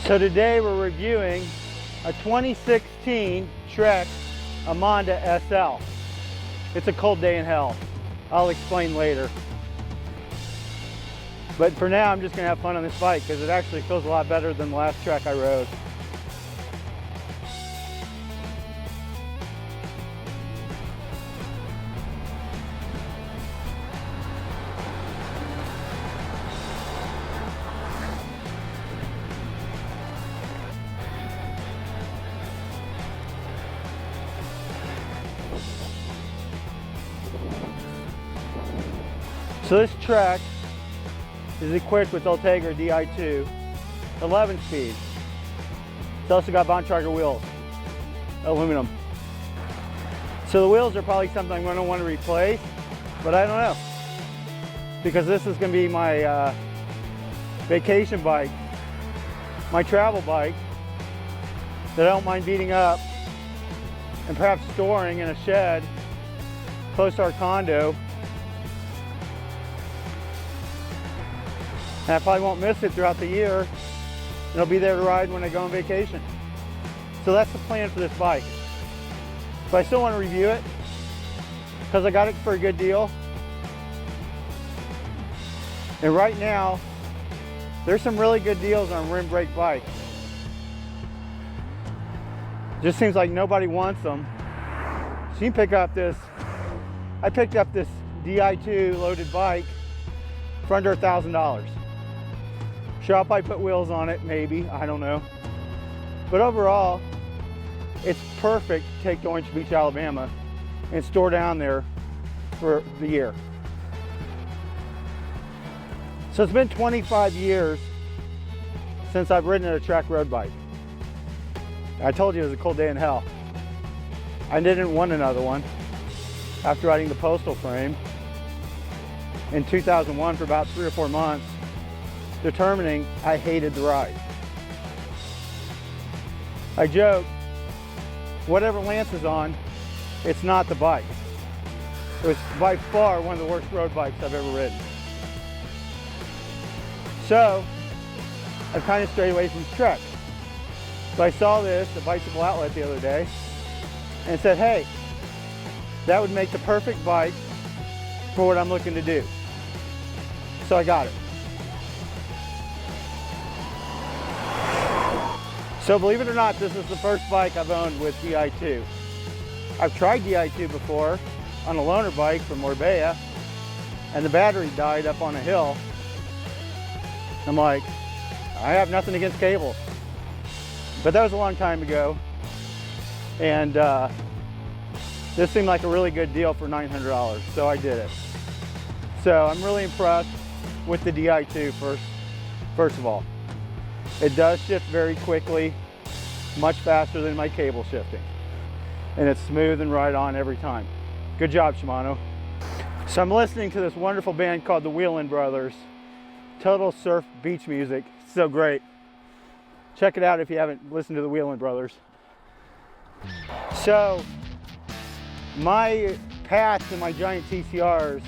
So today we're reviewing a 2016 Trek Emonda SL. It's a cold day in hell. I'll explain later. But for now, I'm just gonna have fun on this bike because it actually feels a lot better than the last Trek I rode. So this Trek is equipped with Ultegra DI2, 11 speed. It's also got Bianch wheels, aluminum. So the wheels are probably something I'm going to want to replace, but I don't know. Because this is going to be my vacation bike, my travel bike that I don't mind beating up and perhaps storing in a shed close to our condo. And I probably won't miss it throughout the year. It'll be there to ride when I go on vacation. So that's the plan for this bike. But I still want to review it because I got it for a good deal. And right now, there's some really good deals on rim brake bikes. Just seems like nobody wants them. So you can pick up this, I picked up this DI2 loaded bike for under $1,000. Sure, I'll probably put wheels on it, maybe, I don't know. But overall, it's perfect to take to Orange Beach, Alabama and store down there for the year. So it's been 25 years since I've ridden a Trek road bike. I told you it was a cold day in hell. I didn't want another one after riding the Postal Frame in 2001 for about 3 or 4 months, determining I hated the ride. I joke, whatever Lance is on, it's not the bike. It was by far one of the worst road bikes I've ever ridden. So, I've kind of strayed away from Trek. So I saw this at Bicycle Outlet the other day and said, hey, that would make the perfect bike for what I'm looking to do. So I got it. So believe it or not, this is the first bike I've owned with DI2. I've tried DI2 before on a loaner bike from Marbella, and the battery died up on a hill. I'm like, I have nothing against cables. But that was a long time ago. And this seemed like a really good deal for $900, so I did it. So I'm really impressed with the DI2 first of all. It does shift very quickly, much faster than my cable shifting. And it's smooth and right on every time. Good job, Shimano. So I'm listening to this wonderful band called the Wheelin' Brothers. Total surf beach music, so great. Check it out if you haven't listened to the Wheelin' Brothers. So, my path to my Giant TCRs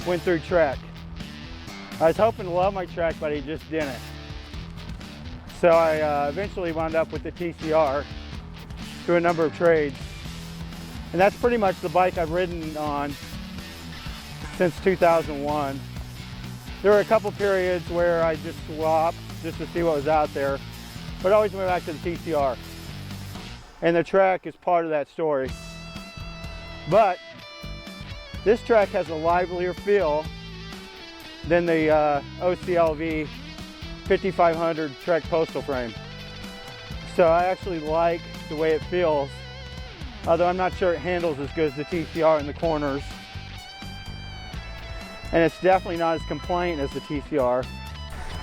went through Trek. I was hoping to love my Trek, but I just didn't. So I eventually wound up with the TCR through a number of trades. And that's pretty much the bike I've ridden on since 2001. There were a couple periods where I just swapped just to see what was out there, but I always went back to the TCR. And the Trek is part of that story. But this Trek has a livelier feel than the OCLV 5500 Trek Postal Frame. So I actually like the way it feels, although I'm not sure it handles as good as the TCR in the corners. And it's definitely not as compliant as the TCR.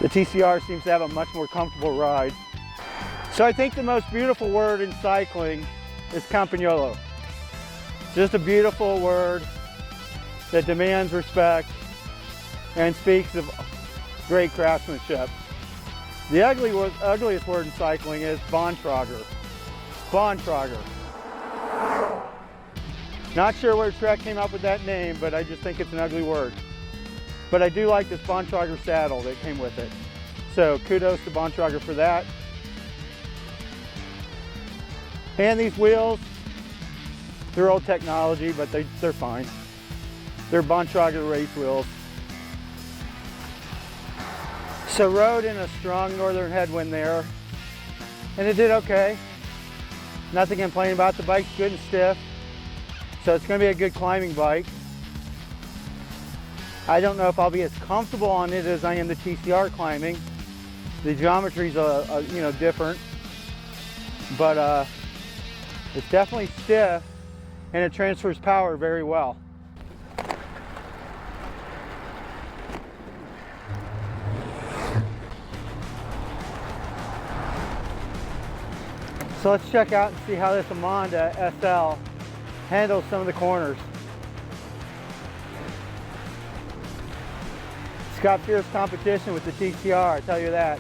The TCR seems to have a much more comfortable ride. So I think the most beautiful word in cycling is campagnolo. Just a beautiful word that demands respect and speaks of great craftsmanship. The ugliest word in cycling is Bontrager. Bontrager. Not sure where Trek came up with that name, but I just think it's an ugly word. But I do like this Bontrager saddle that came with it. So kudos to Bontrager for that. And these wheels, they're old technology, but they're fine. They're Bianch race wheels. So rode in a strong northern headwind there, and it did okay. Nothing to complain about. The bike's good and stiff, so it's going to be a good climbing bike. I don't know if I'll be as comfortable on it as I am the TCR climbing. The geometry's different, but it's definitely stiff, and it transfers power very well. So let's check out and see how this Emonda SL handles some of the corners. It's got fierce competition with the TCR, I tell you that.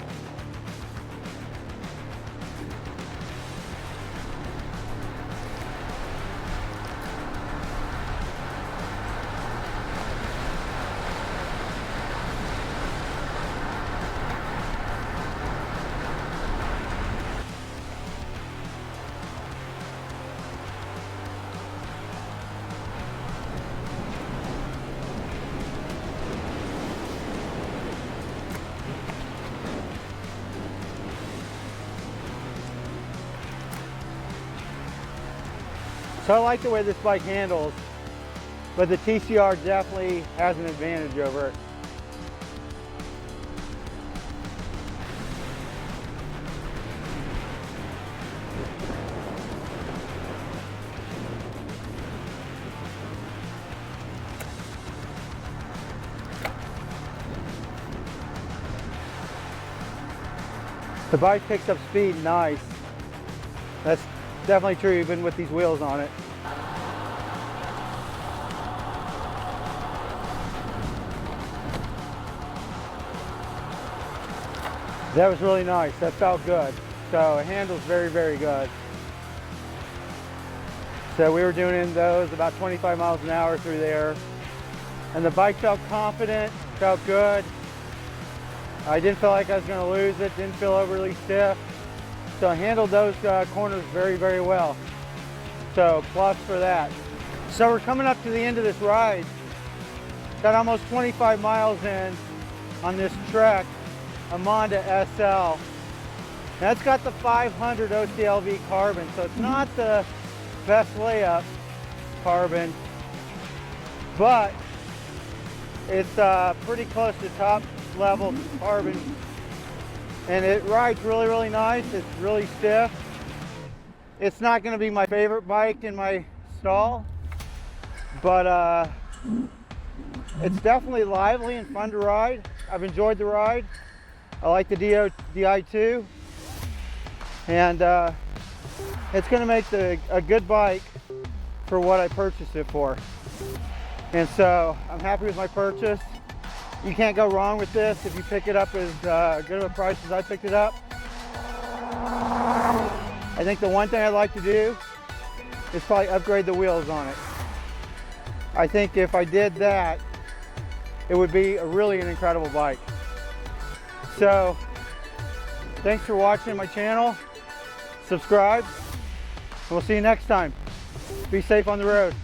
So I like the way this bike handles, but the TCR definitely has an advantage over it. The bike picks up speed nice. That's definitely true even with these wheels on it. That was really nice. That felt good. So it handles very, very good. So we were doing those about 25 miles an hour through there. And the bike felt confident, felt good. I didn't feel like I was going to lose it, didn't feel overly stiff. So I handled those corners very, very well. So plus for that. So we're coming up to the end of this ride. Got almost 25 miles in on this Trek Emonda SL. That's got the 500 OCLV carbon, so it's not the best layup carbon, but it's pretty close to top level carbon, and it rides really, really nice. It's really stiff. It's not going to be my favorite bike in my stall, but it's definitely lively and fun to ride. I've enjoyed the ride. I like the DI2, and it's going to make a good bike for what I purchased it for. And so I'm happy with my purchase. You can't go wrong with this if you pick it up as good of a price as I picked it up. I think the one thing I'd like to do is probably upgrade the wheels on it. I think if I did that, it would be really an incredible bike. So, thanks for watching my channel. Subscribe. We'll see you next time. Be safe on the road.